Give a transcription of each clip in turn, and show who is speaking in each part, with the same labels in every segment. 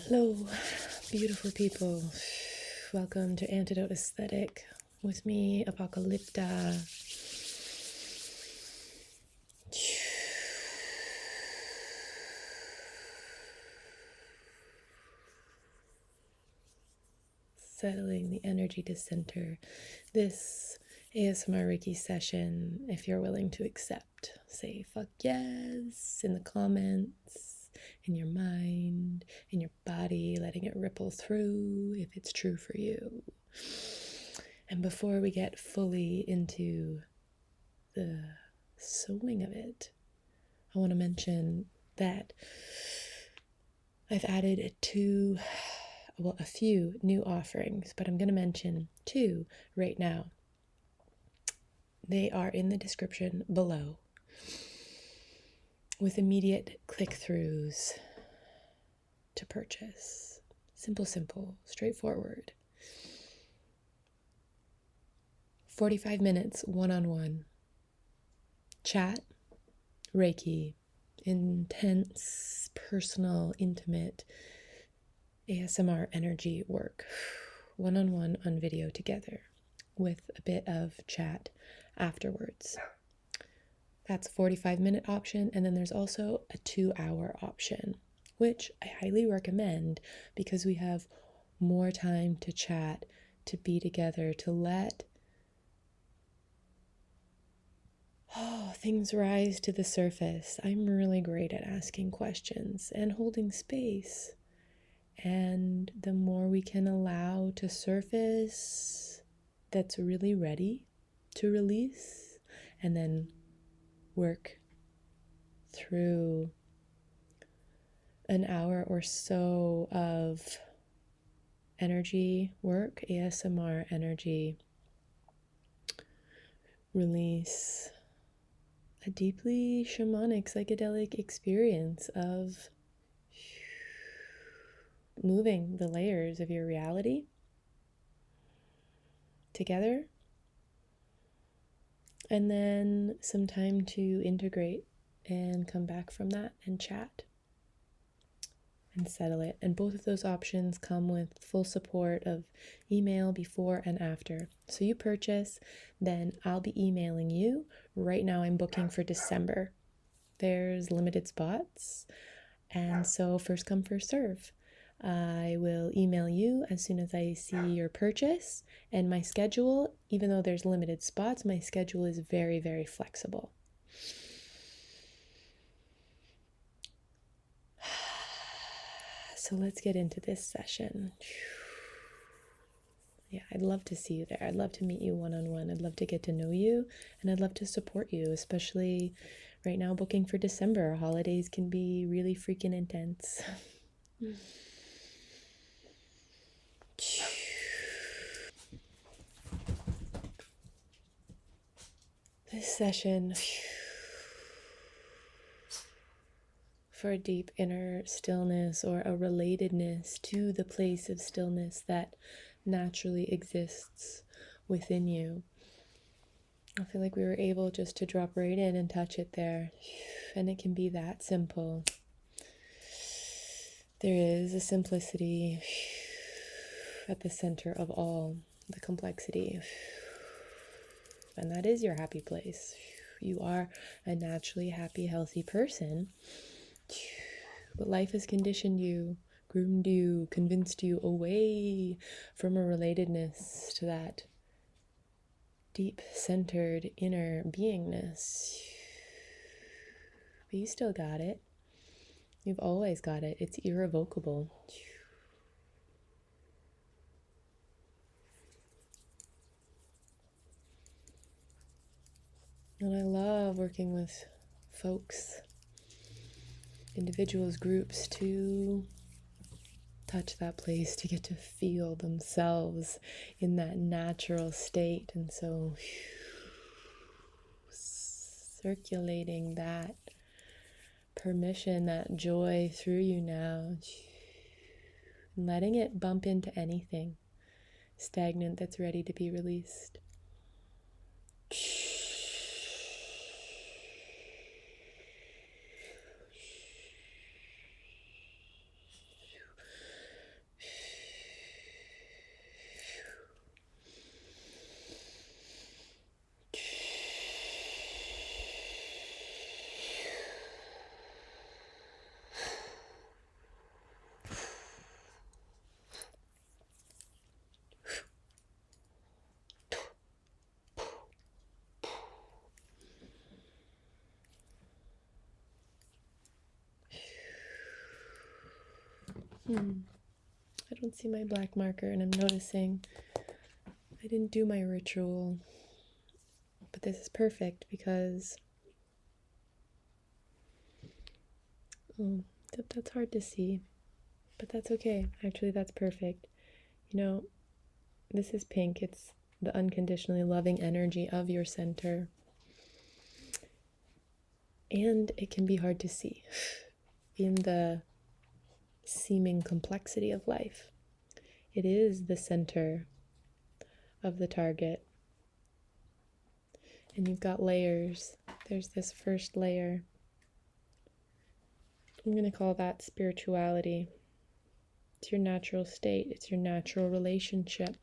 Speaker 1: Hello, beautiful people. Welcome to Antidote Aesthetic with me, Apocalypta. Settling the energy to center this ASMR REIKI session. If you're willing to accept, say fuck yes in the comments, in your mind, in your body, letting it ripple through if it's true for you. And before we get fully into the sewing of it, I want to mention that I've added a few new offerings, but I'm going to mention two right now. They are in the description below with immediate click-throughs to purchase. Simple, straightforward. 45 minutes one-on-one chat, REIKI, intense, personal, intimate ASMR energy work, one-on-one on video together with a bit of chat afterwards. That's a 45-minute option, and then there's also a 2-hour option, which I highly recommend because we have more time to chat, to be together, to let things rise to the surface. I'm really great at asking questions and holding space. And the more we can allow to surface that's really ready to release, and then work through an hour or so of energy work, ASMR energy release, a deeply shamanic psychedelic experience of moving the layers of your reality together, and then some time to integrate and come back from that and chat and settle it. And both of those options come with full support of email before and after. So you purchase, then I'll be emailing you. Right now I'm booking for December. There's limited spots, and so first come, first serve. I will email you as soon as I see your purchase, and my schedule, even though there's limited spots, my schedule is very, very flexible. So let's get into this session. Yeah, I'd love to see you there. I'd love to meet you one-on-one. I'd love to get to know you, and I'd love to support you, especially right now booking for December. Holidays can be really freaking intense. This session for a deep inner stillness, or a relatedness to the place of stillness that naturally exists within you. I feel like we were able just to drop right in and touch it there, and it can be that simple. There is a simplicity at the center of all the complexity, and that is your happy place. You are a naturally happy, healthy person, but life has conditioned you, groomed you, convinced you away from a relatedness to that deep centered inner beingness. But you still got it. You've always got it. It's irrevocable. And I love working with folks, individuals, groups, to touch that place, to get to feel themselves in that natural state. And so circulating that permission, that joy through you now, and letting it bump into anything stagnant that's ready to be released. I don't see my black marker, and I'm noticing I didn't do my ritual. But this is perfect because that's hard to see. But that's okay. Actually, that's perfect. You know, this is pink. It's the unconditionally loving energy of your center. And it can be hard to see in the seeming complexity of life. It is the center of the target. And you've got layers. There's this first layer. I'm going to call that spirituality. It's your natural state. It's your natural relationship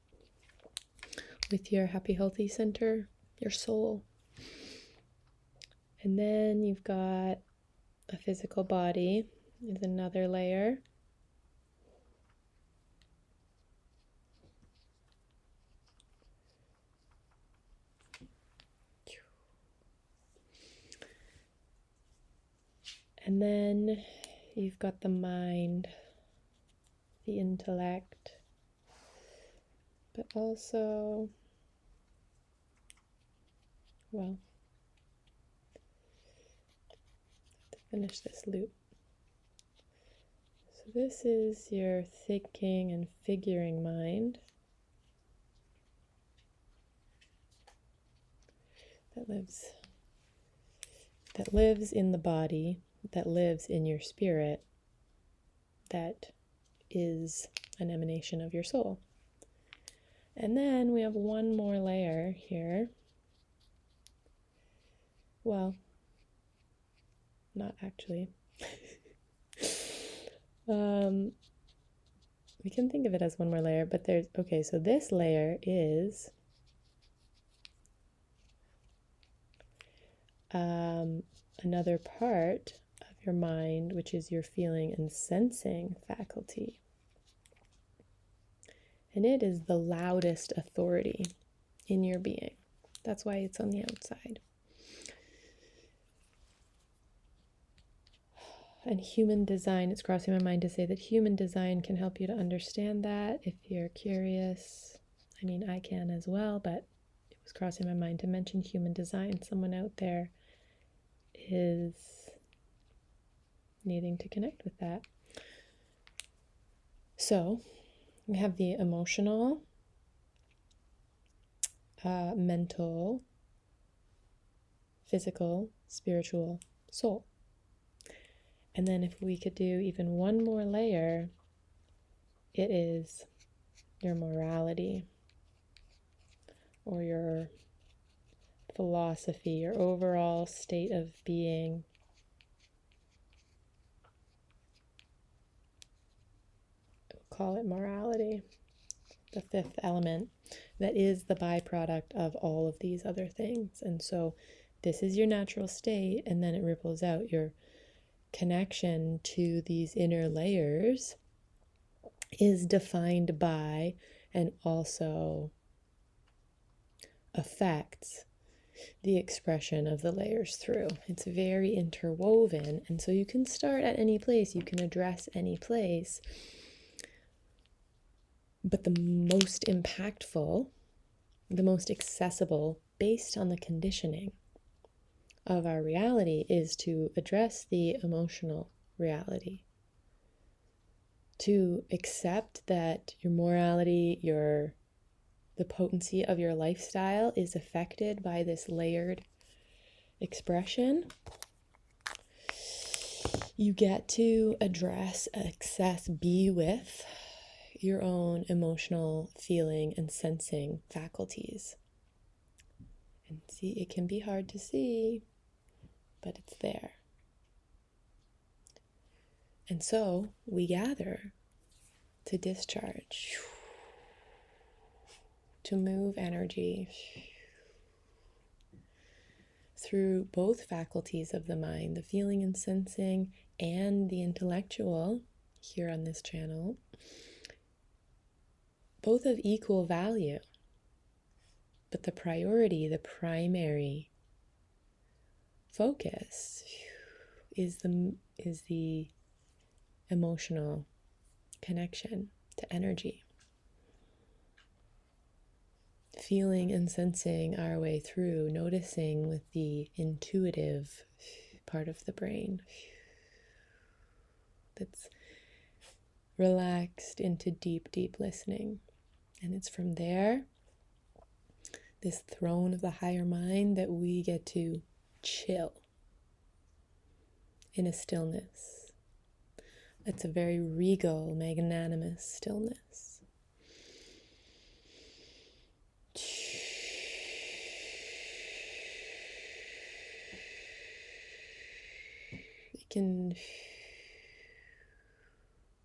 Speaker 1: with your happy, healthy center, your soul. And then you've got a physical body is another layer. And then you've got the mind, the intellect, but also, well, I have to finish this loop. So this is your thinking and figuring mind that lives in the body, that lives in your spirit, that is an emanation of your soul. And then we have one more layer here. Well, not actually. We can think of it as one more layer, but so this layer is another part of your mind, which is your feeling and sensing faculty. And it is the loudest authority in your being. That's why it's on the outside. And human design, it's crossing my mind to say that human design can help you to understand that if you're curious. I mean, I can as well, but it was crossing my mind to mention human design. Someone out there is needing to connect with that. So we have the emotional, mental, physical, spiritual, soul. And then if we could do even one more layer, it is your morality or your philosophy, your overall state of being. We'll call it morality, the fifth element that is the byproduct of all of these other things. And so this is your natural state, and then it ripples out. Your connection to these inner layers is defined by and also affects the expression of the layers through. It's very interwoven, and so you can start at any place, you can address any place, but the most impactful, the most accessible, based on the conditioning of our reality, is to address the emotional reality, to accept that your morality, the potency of your lifestyle is affected by this layered expression. You get to address, access, be with your own emotional feeling and sensing faculties. And see, it can be hard to see, but it's there. And so we gather to discharge, to move energy through both faculties of the mind, the feeling and sensing and the intellectual here on this channel, both of equal value. But the priority, the primary focus is the emotional connection to energy. Feeling and sensing our way through, noticing with the intuitive part of the brain that's relaxed into deep, deep listening. And it's from there, this throne of the higher mind, that we get to chill in a stillness. It's a very regal, magnanimous stillness. It can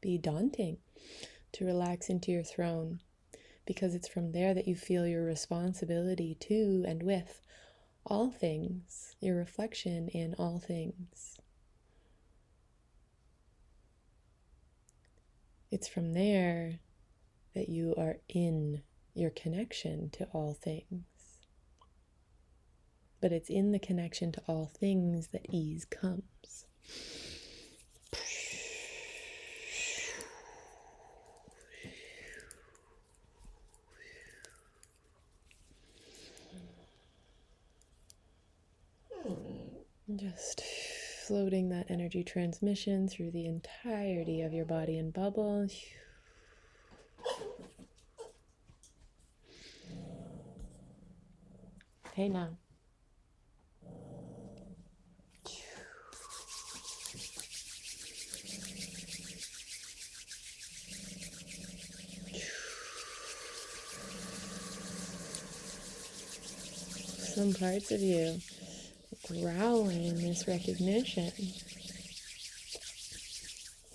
Speaker 1: be daunting to relax into your throne, because it's from there that you feel your responsibility to and with all things, your reflection in all things. It's from there that you are in your connection to all things. But it's in the connection to all things that ease comes. Just floating that energy transmission through the entirety of your body and bubble. Hey now. Some parts of you growling in this recognition.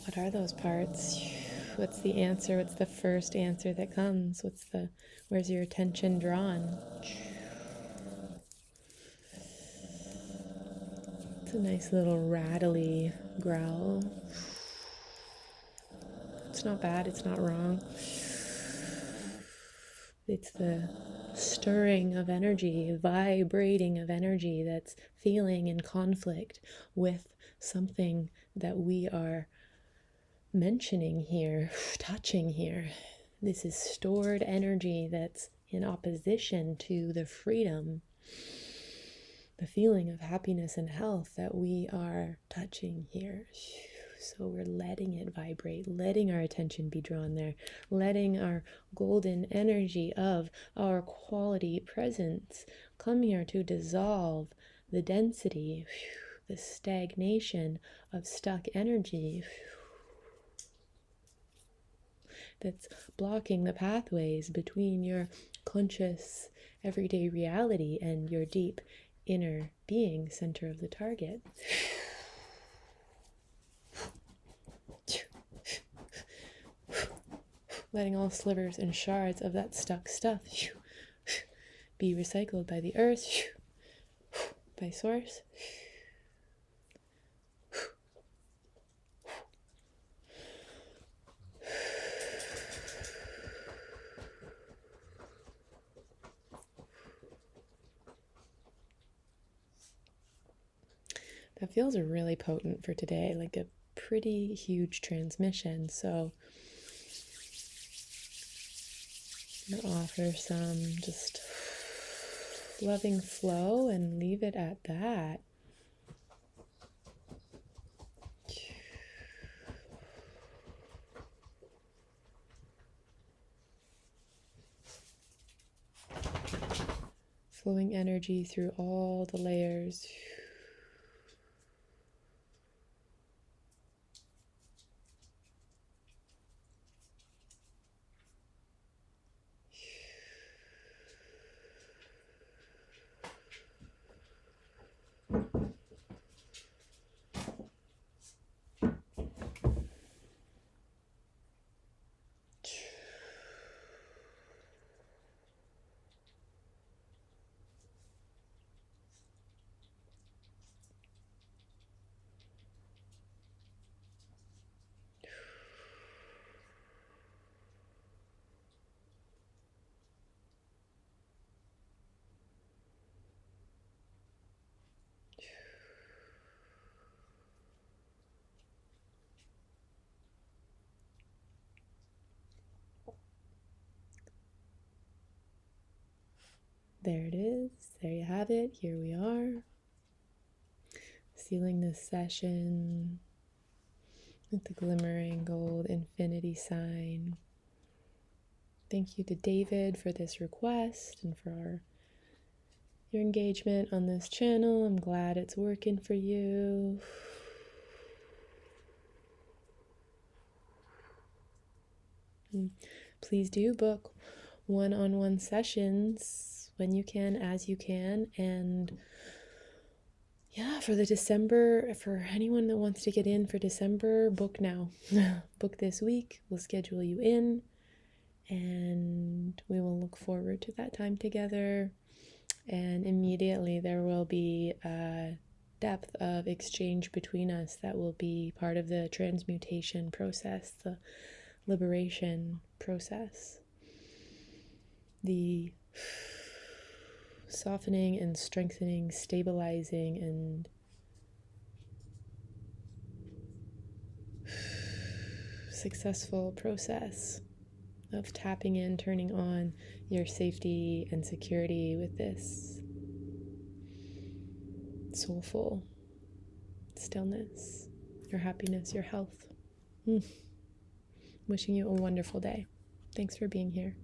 Speaker 1: What are those parts? What's the answer? What's the first answer that comes? Where's your attention drawn? It's a nice little rattly growl. It's not bad, it's not wrong. It's the stirring of energy, vibrating of energy that's feeling in conflict with something that we are mentioning here, touching here. This is stored energy that's in opposition to the freedom, the feeling of happiness and health that we are touching here. So we're letting it vibrate, letting our attention be drawn there, letting our golden energy of our quality presence come here to dissolve the density, the stagnation of stuck energy that's blocking the pathways between your conscious everyday reality and your deep inner being, center of the target. Letting all slivers and shards of that stuck stuff be recycled by the earth, by source. That feels really potent for today, like a pretty huge transmission. So I'm going to offer some just loving flow and leave it at that. Flowing energy through all the layers. There it is. There you have it. Here we are. Sealing this session with the glimmering gold infinity sign. Thank you to David for this request and for your engagement on this channel. I'm glad it's working for you. Please do book one-on-one sessions when you can, as you can. And yeah, for the December, for anyone that wants to get in for December, book now. Book this week. We'll schedule you in, and we will look forward to that time together. And immediately there will be a depth of exchange between us that will be part of the transmutation process, the liberation process, the softening and strengthening, stabilizing and successful process of tapping in, turning on your safety and security with this soulful stillness, your happiness, your health. Wishing you a wonderful day. Thanks for being here.